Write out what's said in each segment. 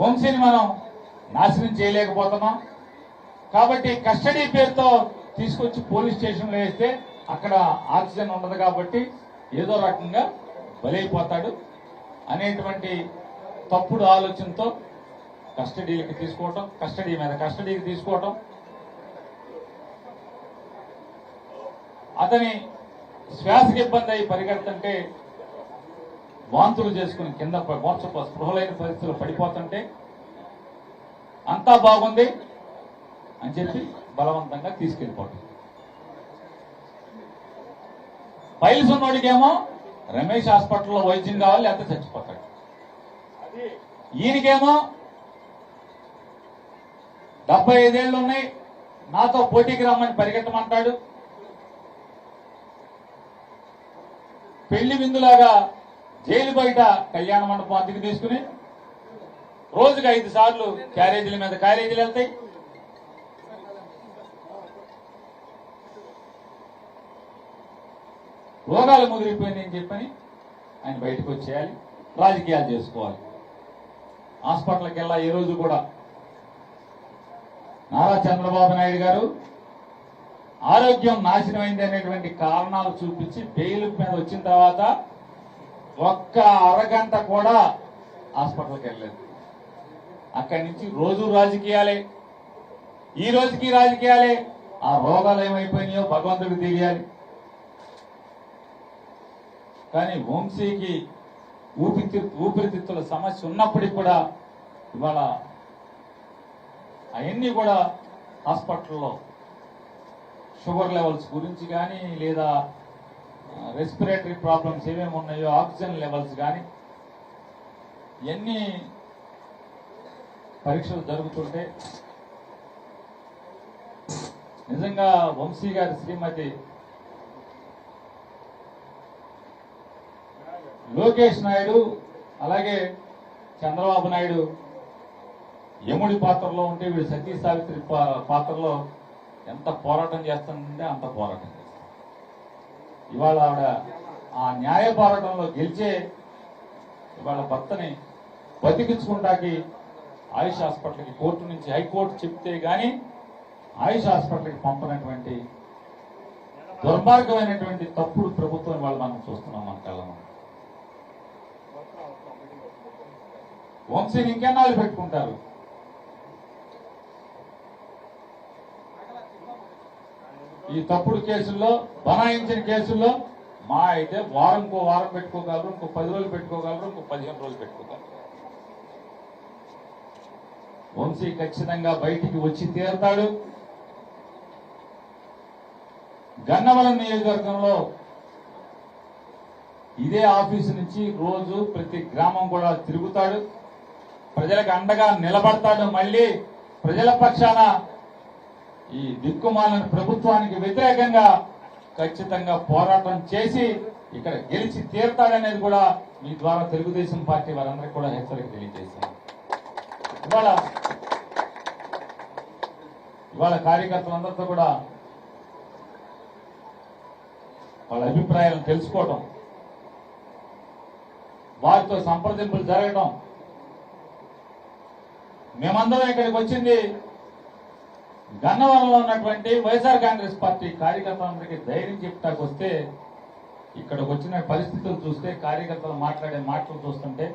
వంశీని మనం నాశనం చేయలేకపోతున్నాం. కాబట్టి కస్టడీ పేరుతో తీసుకొచ్చి పోలీస్ స్టేషన్లో వేస్తే అక్కడ ఆక్సిజన్ ఉండదు కాబట్టి ఏదో రకంగా బలైపోతాడు అనేటువంటి తప్పుడు ఆలోచనతో కస్టడీకి తీసుకోవటం, కస్టడీకి తీసుకోవటం, అతని శ్వాసకి ఇబ్బంది అయి పరిగెడుతుంటే వాంతులు చేసుకుని కింద స్పృహలైన పరిస్థితులు పడిపోతుంటే అంతా బాగుంది అని చెప్పి బలవంతంగా తీసుకెళ్ళిపోవటం. ఫైల్స్ ఉన్నోడికేమో రమేష్ హాస్పిటల్లో వైద్యం కావాలి, లేకపోతే చచ్చిపోతాడు. ఈయనకేమో 75 ఏళ్ళు ఉన్నాయి, నాతో పోటీకి రమ్మని పరిగెట్టమంటాడు. పెళ్లి విందులాగా జైలు బయట కళ్యాణ మండపం అద్దెకు తీసుకుని రోజుకి 5 సార్లు క్యారేజీల మీద క్యారేజీలు వెళ్తాయి. రోగాలు ముదిరిపోయిందని చెప్పని ఆయన బయటకు వచ్చేయాలి, రాజకీయాలు చేసుకోవాలి. హాస్పిటల్కి వెళ్ళా ఈ రోజు కూడా నారా చంద్రబాబు నాయుడు గారు ఆరోగ్యం నాశనమైంది అనేటువంటి కారణాలు చూపించి బెయిల్ మీద వచ్చిన తర్వాత ఒక్క అరగంట కూడా హాస్పిటల్కి వెళ్ళలేదు. అక్కడి నుంచి రోజు రాజకీయాలే, ఈ రోజుకి రాజకీయాలే. ఆ రోగాలు ఏమైపోయినాయో భగవంతుడికి తెలియాలి. కానీ వంశీకి ఊపిరితిత్తుల సమస్య ఉన్నప్పటికీ కూడా ఇవాళ అవన్నీ కూడా హాస్పిటల్లో షుగర్ లెవెల్స్ గురించి కానీ లేదా రెస్పిరేటరీ ప్రాబ్లమ్స్ ఏమేమి ఉన్నాయో ఆక్సిజన్ లెవెల్స్ కానీ ఇవన్నీ పరీక్షలు జరుగుతుంటే నిజంగా వంశీ గారి శ్రీమతి లోకేష్ నాయుడు అలాగే చంద్రబాబు నాయుడు యముడి పాత్రలో ఉంటే వీడు సతీ సావిత్రి పాత్రలో ఎంత పోరాటం చేస్తుందంటే అంత పోరాటం చేస్తుంది. ఇవాళ ఆవిడ ఆ న్యాయ పోరాటంలో గెలిచే ఇవాళ భర్తని బతికించుకుంటాకి ఆయుష్ హాస్పిటల్కి కోర్టు నుంచి హైకోర్టు చెప్తే గాని ఆయుష్ హాస్పిటల్కి పంపనటువంటి దుర్మార్గమైనటువంటి తప్పుడు ప్రభుత్వం ఇవాళ మనం చూస్తున్నాం. మన కళ్ళ వంశీని ఇంకెన్నాళ్ళు పెట్టుకుంటారు? ఈ తప్పుడు కేసుల్లో, బనాయించిన కేసుల్లో మా అయితే ఇంకో వారం పెట్టుకోగలరు, ఇంకో 10 రోజులు పెట్టుకోగలరు, ఇంకో 15 రోజులు పెట్టుకోగలరు. వంశీ ఖచ్చితంగా బయటికి వచ్చి తీరుతాడు. గన్నవరం నియోజకవర్గంలో ఇదే ఆఫీసు నుంచి రోజు ప్రతి గ్రామం కూడా తిరుగుతాడు, ప్రజలకు అండగా నిలబడతాడు. మళ్ళీ ప్రజల పక్షాన ఈ దిక్కుమాలిన ప్రభుత్వానికి వ్యతిరేకంగా ఖచ్చితంగా పోరాటం చేసి ఇక్కడ గెలిచి తీరుతాడనేది కూడా మీ ద్వారా తెలుగుదేశం పార్టీ వారందరికీ కూడా హెచ్చరిక తెలియజేశారు. ఇవాళ కార్యకర్తలందరితో కూడా వాళ్ళ అభిప్రాయాలను తెలుసుకోవడం, వారితో సంప్రదింపులు జరగడం. మేమందరం ఇక్కడికి వచ్చింది గన్నవరంలో ఉన్నటువంటి వైఎస్ఆర్ కాంగ్రెస్ పార్టీ కార్యకర్తలందరికీ ధైర్యం చెప్తాకు వస్తే ఇక్కడికి వచ్చిన పరిస్థితులు చూస్తే, కార్యకర్తలు మాట్లాడే మాటలు చూస్తుంటే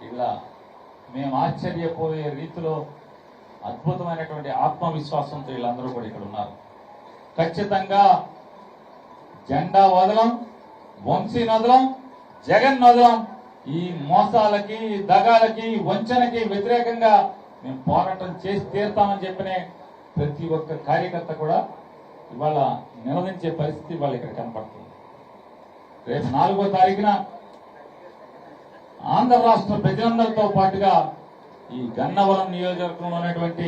ఇలా మేము ఆశ్చర్యపోయే రీతిలో అద్భుతమైనటువంటి ఆత్మవిశ్వాసంతో వీళ్ళందరూ కూడా ఇక్కడ ఉన్నారు. ఖచ్చితంగా జెండా వదలం, వంశీ వదలం, జగన్ వదలం. ఈ మోసాలకి, దగాలకి, వంచనకి వ్యతిరేకంగా మేము పోరాటం చేసి తీరుతామని చెప్పినే ప్రతి ఒక్క కార్యకర్త కూడా ఇవాళ నిలదించే పరిస్థితి ఇవాళ ఇక్కడ కనపడుతుంది. రేపు 4వ తారీఖున ఆంధ్ర రాష్ట్ర ప్రజలందరితో పాటుగా ఈ గన్నవరం నియోజకవర్గంలో ఉన్నటువంటి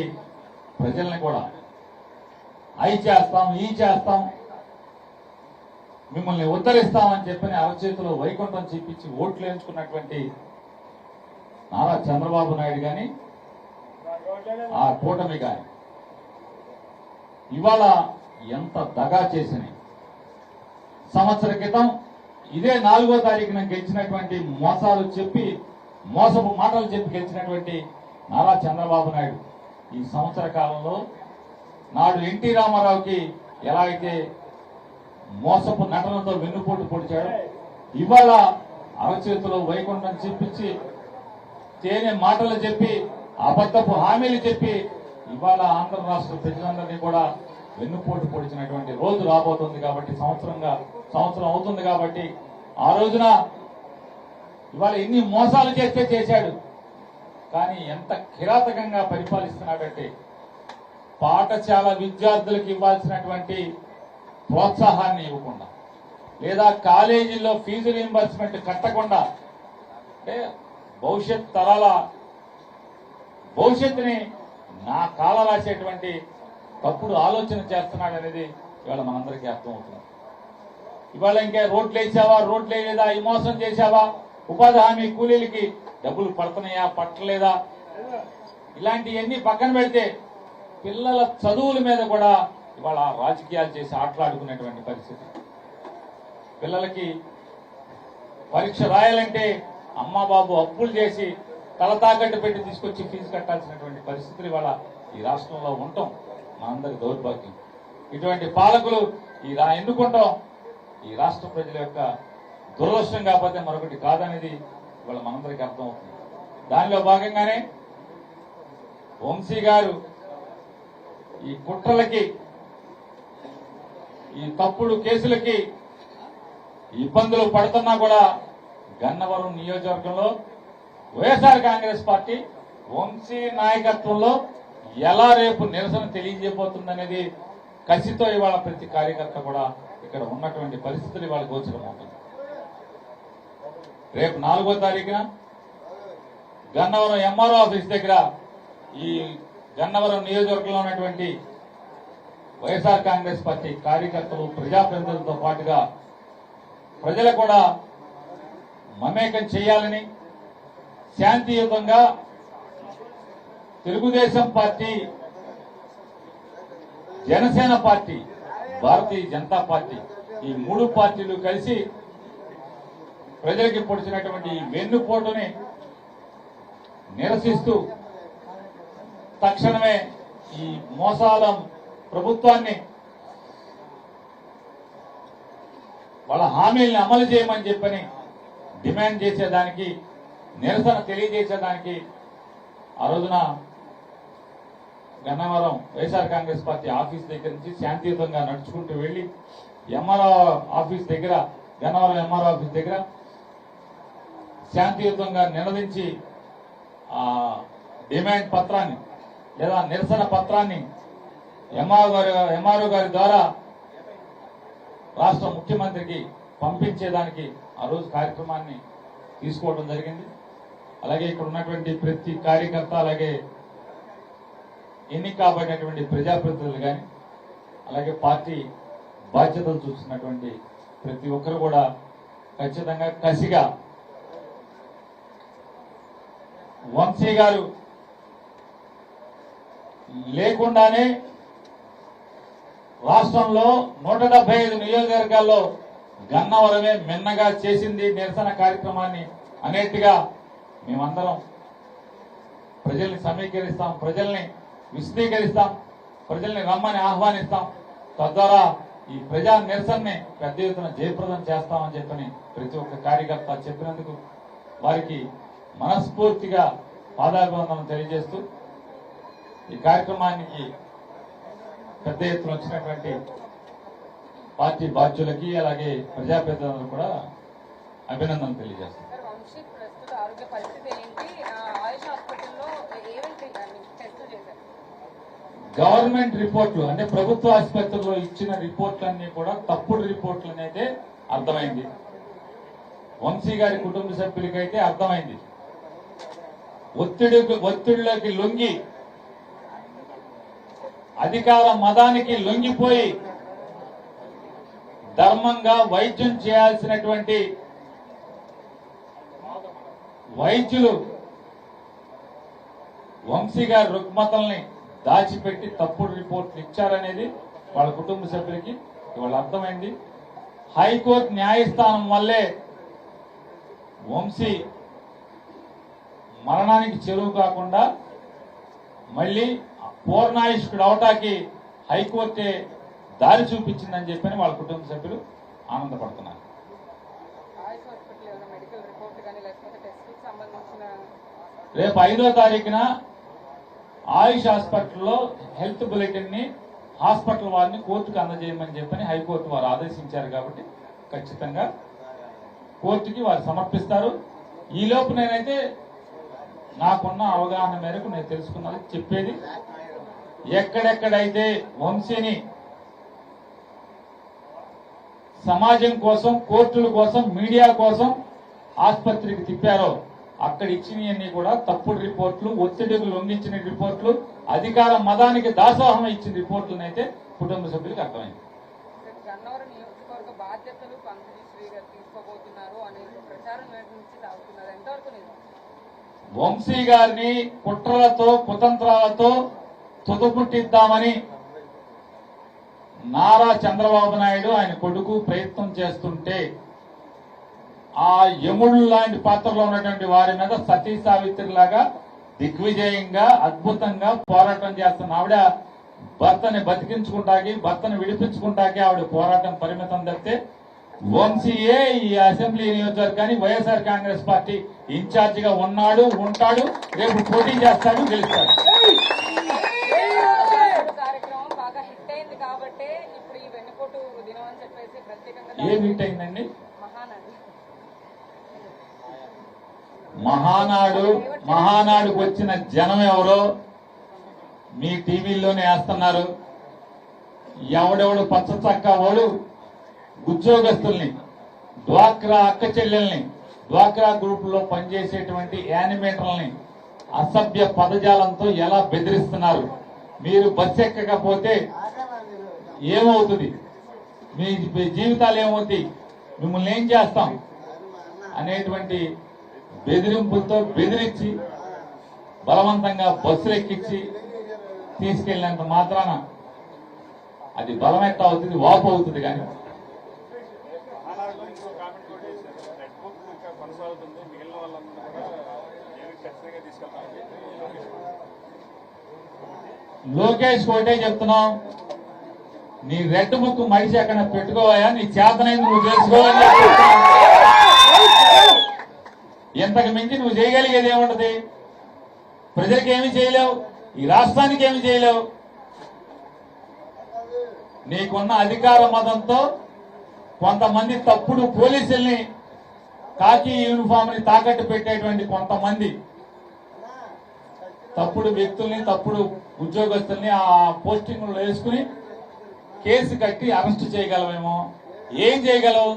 ప్రజల్ని కూడా అయి చేస్తాం, ఈ చేస్తాం, మిమ్మల్ని ఉద్ధరిస్తామని చెప్పని అరచేతిలో వైకుంఠం చూపించి ఓట్లు వేయించుకున్నటువంటి నారా చంద్రబాబు నాయుడు గాని ఆ కూటమి గాని ఇవాళ ఎంత దగా చేసినాయి. సంవత్సర క్రితం ఇదే 4వ తారీఖున గెలిచినటువంటి మోసాలు చెప్పి మోసపు మాటలు చెప్పి గెలిచినటువంటి నారా చంద్రబాబు నాయుడు ఈ సంవత్సర కాలంలో నాడు ఎన్టీ రామారావుకి ఎలా అయితే మోసపు నటనతో వెన్నుపోటు పొడిచాడు, ఇవాళ అరచేతిలో వైకుంఠం చూపించి తేనె మాటలు చెప్పి అబద్ధపు హామీలు చెప్పి ఇవాళ ఆంధ్ర రాష్ట్ర ప్రజలందరినీ కూడా వెన్నుపోటు పొడిచినటువంటి రోజు రాబోతుంది. కాబట్టి సంవత్సరం అవుతుంది. కాబట్టి ఆ రోజున ఇవాళ ఎన్ని మోసాలు చేస్తే చేశాడు, కానీ ఎంత కిరాతకంగా పరిపాలిస్తున్నాడంటే పాఠశాల విద్యార్థులకు ఇవ్వాల్సినటువంటి ప్రోత్సాహాన్ని ఇవ్వకుండా, లేదా కాలేజీల్లో ఫీజు రీయింబర్స్మెంట్ కట్టకుండా, అంటే భవిష్యత్ తరాల భవిష్యత్తుని నా కాల రాసేటువంటి తప్పుడు ఆలోచన చేస్తున్నాడు అనేది ఇవాళ మనందరికీ అర్థమవుతుంది. ఇవాళ ఇంకా రోడ్లు వేసావా, రోడ్లు వేయలేదా, ఈ మోసం చేశావా, ఉపాధి హామీ కూలీలకి డబ్బులు పడుతున్నాయా, పట్టలేదా, ఇలాంటివన్నీ పక్కన పెడితే పిల్లల చదువుల మీద కూడా ఇవాళ రాజకీయాలు చేసి ఆటలాడుకునేటువంటి పరిస్థితి. పిల్లలకి పరీక్ష రాయాలంటే అమ్మా బాబు అప్పులు చేసి తల తాకట్టు పెట్టి తీసుకొచ్చి ఫీజు కట్టాల్సినటువంటి పరిస్థితులు ఇవాళ ఈ రాష్ట్రంలో ఉండటం మనందరి దౌర్భాగ్యం. ఇటువంటి పాలకులు ఎన్నుకుంటాం ఈ రాష్ట్ర ప్రజల యొక్క దురదృష్టం కాకపోతే మరొకటి కాదనేది ఇవాళ మనందరికీ అర్థమవుతుంది. దానిలో భాగంగానే వంశీ గారు ఈ కుట్రలకి, ఈ తప్పుడు కేసులకి ఇబ్బందులు పడుతున్నా కూడా గన్నవరం నియోజకవర్గంలో వైఎస్ఆర్ కాంగ్రెస్ పార్టీ వంశీ నాయకత్వంలో ఎలా రేపు నిరసన తెలియజేయబోతుందనేది కసితో ఇవాళ ప్రతి కార్యకర్త కూడా ఇక్కడ ఉన్నటువంటి పరిస్థితులు ఇవాళ గోచరమవుతుంది. రేపు 4వ తారీఖున గన్నవరం ఎంఆర్ఓ ఆఫీస్ దగ్గర ఈ గన్నవరం నియోజకవర్గంలో ఉన్నటువంటి వైఎస్ఆర్ కాంగ్రెస్ పార్టీ కార్యకర్తలు, ప్రజాప్రతినిధులతో పాటుగా ప్రజలు కూడా మమేకం చేయాలని, శాంతియుతంగా Telugu Desam party, Janasena party, Bharatiya Janata party ఈ 3 పార్టీలు కలిసి ప్రజలకి పొడిచినటువంటి వెన్నుపోటుని నిరసిస్తూ తక్షణమే ఈ మోసాల ప్రభుత్వాన్ని వాళ్ళ హామీల్ని అమలు చేయమని చెప్పని డిమాండ్ చేసేదానికి, నిరసన తెలియజేసేదానికి ఆ రోజున గన్నవరం వైఎస్ఆర్ కాంగ్రెస్ పార్టీ ఆఫీస్ దగ్గర నుంచి శాంతియుతంగా నడుచుకుంటూ వెళ్లి ఎంఆర్ఓ ఆఫీస్ దగ్గర, గన్నవరం ఎంఆర్ఓ ఆఫీస్ దగ్గర శాంతియుతంగా నిలదించి ఆ డిమాండ్ పత్రాన్ని లేదా నిరసన పత్రాన్ని ఎంఆర్ఓ గారి ద్వారా రాష్ట్ర ముఖ్యమంత్రికి పంపించేదానికి ఆ రోజు కార్యక్రమాన్ని తీసుకోవడం జరిగింది. అలాగే ఇక్కడ ఉన్నటువంటి ప్రతి కార్యకర్త, అలాగే ఎన్నిక కాబడినటువంటి ప్రజాప్రతినిధులు కానీ, అలాగే పార్టీ బాధ్యతలు చూస్తున్నటువంటి ప్రతి ఒక్కరు కూడా ఖచ్చితంగా కసిగా వంశీ గారు లేకుండానే రాష్ట్రంలో 175 నియోజకవర్గాల్లో గన్నవరమే మిన్నగా చేసింది నిరసన కార్యక్రమాన్ని అనేట్టుగా మేమందరం ప్రజల్ని సమీకరిస్తాం, ప్రజల్ని విశదీకరిస్తాం, ప్రజల్ని రమ్మని ఆహ్వానిస్తాం. తద్వారా ఈ ప్రజా నిరసనని పెద్ద ఎత్తున జయప్రదం చేస్తామని చెప్పని ప్రతి ఒక్క కార్యకర్త చెప్పినందుకు వారికి మనస్ఫూర్తిగా పాదాభివందనం తెలియజేస్తూ ఈ కార్యక్రమానికి పెద్ద ఎత్తున వచ్చినటువంటి పార్టీ బాధ్యులకి, అలాగే ప్రజాప్రతినిధులకు కూడా అభినందనలు తెలియజేస్తాం. గవర్నమెంట్ రిపోర్ట్లు అంటే ప్రభుత్వ ఆసుపత్రుల్లో ఇచ్చిన రిపోర్ట్లన్నీ కూడా తప్పుడు రిపోర్ట్లు అనేది అర్థమైంది. వంశీ గారి కుటుంబ సభ్యులకైతే అర్థమైంది. ఒత్తిడిలోకి లొంగి, అధికార మదానికి లొంగిపోయి ధర్మంగా వైద్యం చేయాల్సినటువంటి వైద్యులు వంశీ గారి రుగ్మతల్ని దాచిపెట్టి తప్పుడు రిపోర్ట్లు ఇచ్చారనేది వాళ్ళ కుటుంబ సభ్యులకి ఇవాళ అర్థమైంది. హైకోర్టు న్యాయస్థానం వల్లే వంశీ మరణానికి చెరువు కాకుండా మళ్ళీ పూర్ణాయుష్కుడు అవటానికి హైకోర్టే దారి చూపించిందని చెప్పని వాళ్ళ కుటుంబ సభ్యులు ఆనందపడుతున్నారు. రేపు 5వ తారీఖున ఆయుష్ హాస్పిటల్లో హెల్త్ బులెటిన్ ని హాస్పిటల్ వారిని కోర్టుకు అందజేయమని చెప్పని హైకోర్టు వారు ఆదేశించారు. కాబట్టి ఖచ్చితంగా కోర్టుకి వారు సమర్పిస్తారు. ఈలోపు నేనైతే నాకున్న అవగాహన మేరకు నేను తెలుసుకున్నది చెప్పేది, ఎక్కడెక్కడైతే వంశీని సమాజం కోసం, కోర్టుల కోసం, మీడియా కోసం ఆసుపత్రికి తిప్పారో అక్కడ ఇచ్చినవన్నీ కూడా తప్పుడు రిపోర్టులు, ఒత్తిడికి లొంగించిన రిపోర్టులు, అధికార మదానికి దాసోహం ఇచ్చిన రిపోర్టులనైతే కుటుంబ సభ్యులకు అర్థమైంది. వంశీ గారిని కుట్రలతో, కుతంత్రాలతో తుదముట్టిద్దామని నారా చంద్రబాబు నాయుడు ఆయన కొడుకు ప్రయత్నం చేస్తుంటే ఆ యముడు లాంటి పాత్రలో ఉన్నటువంటి వారి మీద సతీ సావిత్రిలాగా దిగ్విజయంగా అద్భుతంగా పోరాటం చేస్తున్న ఆవిడ భర్తని బతికించుకుంటాకి, భర్తను విడిపించుకుంటాకి ఆవిడ పోరాటం పరిమితం తప్పితే వంశీయే ఈ అసెంబ్లీ నియోజకవర్గాన్ని వైఎస్ఆర్ కాంగ్రెస్ పార్టీ ఇన్ఛార్జ్ గా ఉన్నాడు, ఉంటాడు, రేపు పోటీ చేస్తాడు, గెలుస్తాడు. ఏం హిట్ అయిందండి? మహానాడుకు వచ్చిన జనం ఎవరో మీ టీవీల్లోనే వేస్తున్నారు. ఎవడెవడు పచ్చ చక్క వాడు ఉద్యోగస్తుల్ని, డ్వాక్రా అక్క చెల్లెల్ని, డ్వాక్రా గ్రూప్ లో పనిచేసేటువంటి యానిమేటర్లని అసభ్య పదజాలంతో ఎలా బెదిరిస్తున్నారు. మీరు బస్సు ఎక్కకపోతే ఏమవుతుంది, మీ జీవితాలు ఏమవుతాయి, మిమ్మల్ని ఏం చేస్తాం అనేటువంటి బెదిరింపులతో బెదిరించి బలవంతంగా బస్సులు ఎక్కించి తీసుకెళ్లినంత మాత్రాన అది బలమెట్ట అవుతుంది, వాపు అవుతుంది. కానీ లోకేష్ ఒకటే చెప్తున్నాం, నీ రెడ్ బుక్ మడిచి అక్కడ పెట్టుకోవాయా, నీ చేతనైంది నువ్వు చేసుకోవాలి. ఇంతకు మించి నువ్వు చేయగలిగేది ఏముంటది? ప్రజలకు ఏమి చేయలేవు, ఈ రాష్ట్రానికి ఏమి చేయలేవు. నీకున్న అధికార మతంతో కొంతమంది తప్పుడు పోలీసుల్ని, కాకి యూనిఫామ్ ని తాకట్టు పెట్టేటువంటి కొంతమంది తప్పుడు వ్యక్తుల్ని, తప్పుడు ఉద్యోగస్తుల్ని ఆ పోస్టింగ్లు వేసుకుని కేసు కట్టి అరెస్ట్ చేయగలమేమో. ఏం చేయగలవు?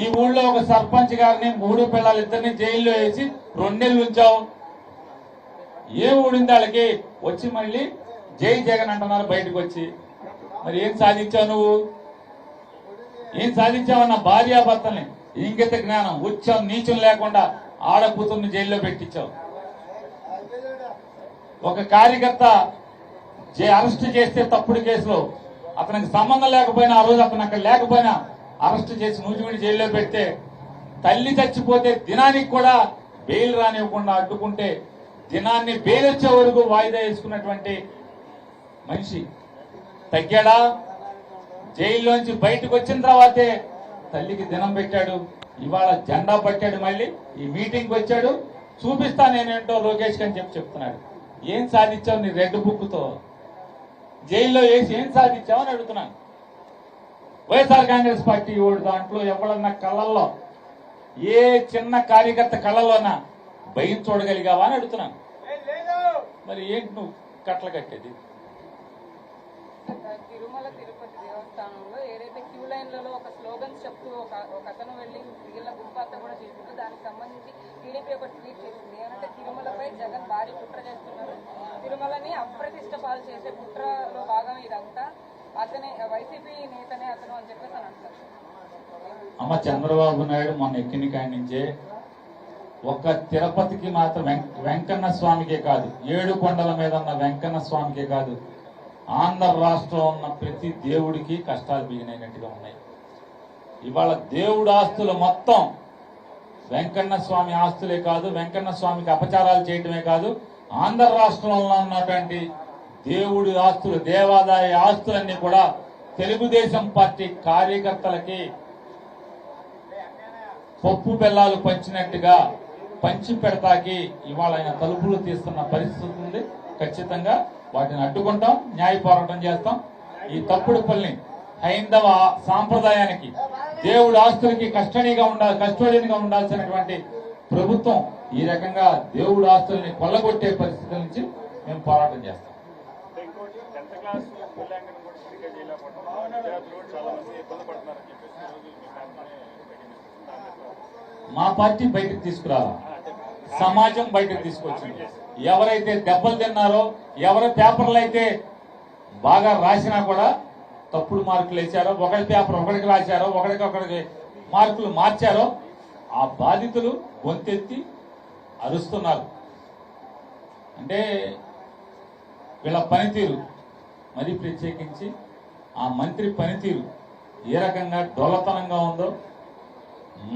ఈ ఊళ్ళో ఒక సర్పంచ్ గారిని 3 పిల్లలిద్దరిని జైల్లో వేసి 2 నెలలు ఉంచావు. ఏ ఊడింది వాళ్ళకి? వచ్చి మళ్ళీ జై జగన్ అంటున్నారు బయటకు వచ్చి. మరి ఏం సాధించావు నువ్వు? ఏం సాధించావన్న భార్యాభర్తల్ని ఇంగిత జ్ఞానం, ఉచ్చం నీచం లేకుండా ఆడకూతుర్ని జైల్లో పెట్టించావు. ఒక కార్యకర్త అరెస్ట్ చేస్తే తప్పుడు కేసులో అతనికి సంబంధం లేకపోయినా, ఆ రోజు అతను అక్కడ లేకపోయినా అరెస్ట్ చేసి నూజివీడి జైల్లో పెడితే తల్లి చచ్చిపోతే దినానికి కూడా బెయిల్ రానివ్వకుండా అడ్డుకుంటే దినాన్ని బెయిల్ వచ్చే వరకు వాయిదా వేసుకున్నటువంటి మనిషి తగ్గాడా? జైల్లోంచి బయటకు వచ్చిన తర్వాతే తల్లికి దినం పెట్టాడు. ఇవాళ జెండా పట్టాడు, మళ్ళీ ఈ మీటింగ్కి వచ్చాడు. చూపిస్తా నేనేంటో లోకేష్ అని చెప్తున్నాడు. ఏం సాధించావు నీ రెడ్ బుక్ తో? జైల్లో వేసి ఏం సాధించావు అని అడుగుతున్నాను. వైఎస్ఆర్ కాంగ్రెస్ పార్టీ ఓడి దాంట్లో ఎవరన్నా కళ్ళల్లో, ఏ చిన్న కార్యకర్త కళ్ళల్లోనా భయం చూడగలిగావా అని అడుగుతున్నాను. మరి ఏంటి నువ్వు కట్టలు కట్టేది? తిరుమల తిరుపతి దేవస్థానంలో ఏదైతే క్యూ లైన్లలో ఒక స్లోగన్స్ చెప్తూ ఒక అతను వెళ్లి మిగిలిన గుంపు అంతా కూడా చేసిందో దానికి సంబంధించి టీడీపీ ఒక ట్వీట్ చేసింది. ఏమంటే తిరుమలపై జగన్ భారీ కుట్ర చేస్తున్నారు, తిరుమలని అప్రతిష్ట పాలు చేసే కుట్రలో భాగం ఇదంతా, అతనే వైసీపీ నేతనే అతను అని చెప్పేసి అని అంటారు. అమ్మ చంద్రబాబు నాయుడు మొన్న ఎక్కిన కాడి నుంచే ఒక్క తిరుపతికి మాత్రం వెంకన్న స్వామికే కాదు, 7 కొండల మీద ఉన్న వెంకన్న స్వామికే కాదు, ఆంధ్ర రాష్ట్రంలో ఉన్న ప్రతి దేవుడికి కష్టాలు బిగినైనట్టుగా ఉన్నాయి. ఇవాళ దేవుడు ఆస్తులు మొత్తం వెంకన్న స్వామి ఆస్తులే కాదు, వెంకన్న స్వామికి అపచారాలు చేయటమే కాదు, ఆంధ్ర రాష్ట్రంలో ఉన్నటువంటి దేవుడి ఆస్తులు, దేవాదాయ ఆస్తులన్నీ కూడా తెలుగుదేశం పార్టీ కార్యకర్తలకి పప్పు బెల్లాలు పంచినట్టుగా పంచి పెడతాకి ఇవాళ ఆయన తలుపులు తీస్తున్న పరిస్థితి ఉంది. ఖచ్చితంగా వాటిని అడ్డుకుంటాం, న్యాయ పోరాటం చేస్తాం. ఈ తప్పుడు పల్లిని హైందవ సాంప్రదాయానికి, దేవుడి ఆస్తులకి కస్టోడియన్ గా ఉండాల్సినటువంటి ప్రభుత్వం ఈ రకంగా దేవుడి ఆస్తుల్ని కొల్లగొట్టే పరిస్థితుల నుంచి మేము పోరాటం చేస్తాం. మా పార్టీ బయటకు తీసుకురాలా, సమాజం బయటకు తీసుకొచ్చింది. ఎవరైతే దెబ్బలు తిన్నారో, ఎవరి పేపర్లు అయితే బాగా రాసినా కూడా తప్పుడు మార్కులు వేశారో, ఒకరి పేపర్ ఒకరికి రాశారో, ఒకరికి మార్కులు మార్చారో, ఆ బాధితులు గొంతెత్తి అరుస్తున్నారు. అంటే వీళ్ళ పనితీరు, మరి ప్రత్యేకించి ఆ మంత్రి పనితీరు ఏ రకంగా డొల్లతనంగా ఉందో,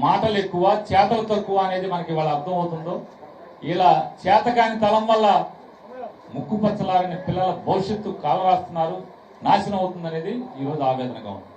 మాటలు ఎక్కువ చేతలు తక్కువ అనేది మనకి వాళ్ళ అర్థం అవుతుందో, ఇలా చేతకాని తలం వల్ల ముక్కు పచ్చలారని పిల్లల భవిష్యత్తు కాలరాస్తున్నారు, నాశనం అవుతుందనేది ఈరోజు ఆవేదనగా ఉంది.